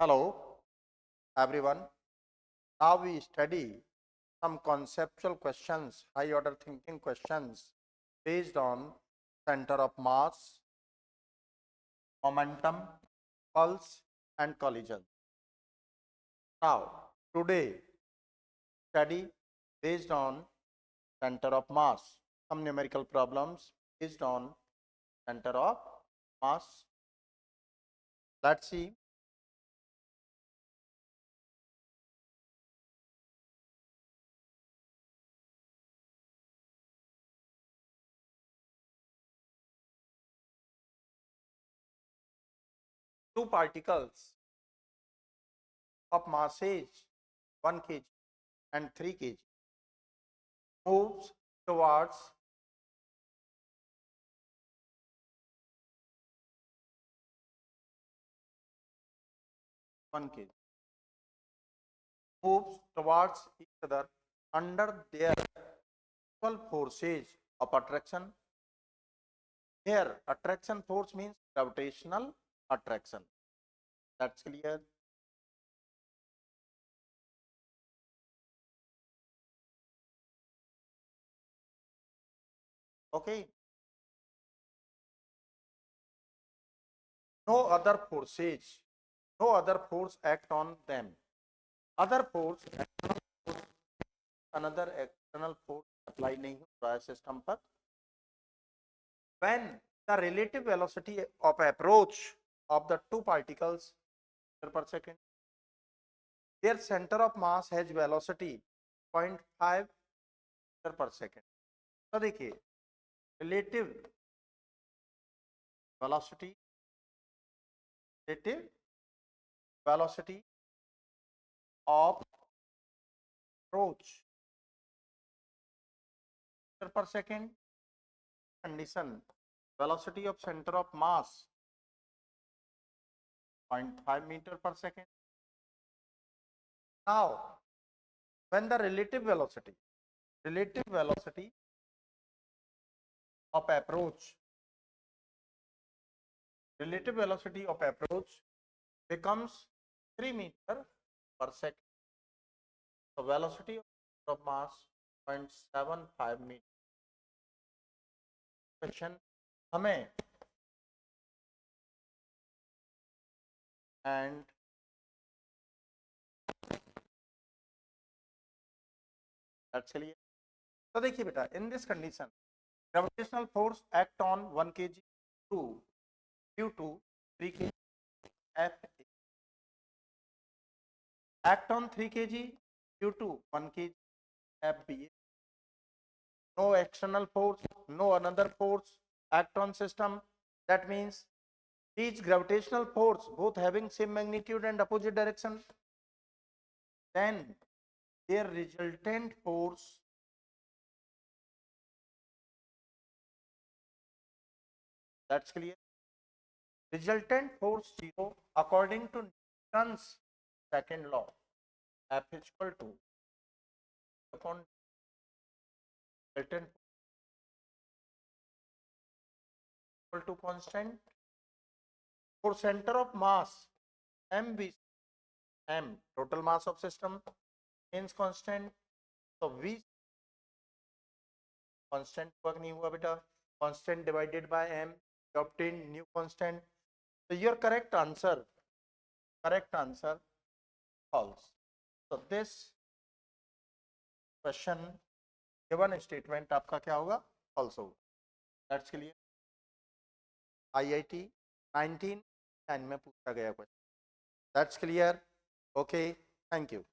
Hello, everyone. Now we study some conceptual questions, high order thinking questions based on center of mass, momentum, pulse, and collision. Now, today, study based on center of mass, some numerical problems based on center of mass. Let's see. Two particles of masses 1 kg and 3 kg moves towards 1 kg moves towards each other under their equal forces of attraction. Here, attraction force means gravitational attraction. That's clear. Okay. No other forces, no other force act on them. Other force, another external force apply नहीं हो रहा है system पर. When the relative velocity of approach of the two particles per second, their center of mass has velocity 0.5 meter per second. तो देखिए relative velocity of approach meter per second condition, velocity of center of mass 0.5 meter per second. Now when the relative velocity of approach becomes 3 meter per second, so velocity of mass 0.75 meter. Question हमें and that's clear. तो देखिए बेटा, in this condition gravitational force act on 1 kg due to 3 kg F act on 3 kg due to 1 kg FBA. No external force, no another force act on system. That means each gravitational force both having same magnitude and opposite direction. Then their resultant force that's clear. Resultant force 0 according to Newton's second law. F is equal to upon resultant equal to constant for center of mass mv m total mass of system means constant, so v constant work नहीं हुआ बेटा, constant divided by m you obtain new constant, so your correct answer false. So this question given statement आपका क्या होगा, false होगा. That's clear. IIT 1910 में पूछा गया question. That's clear. Okay, thank you.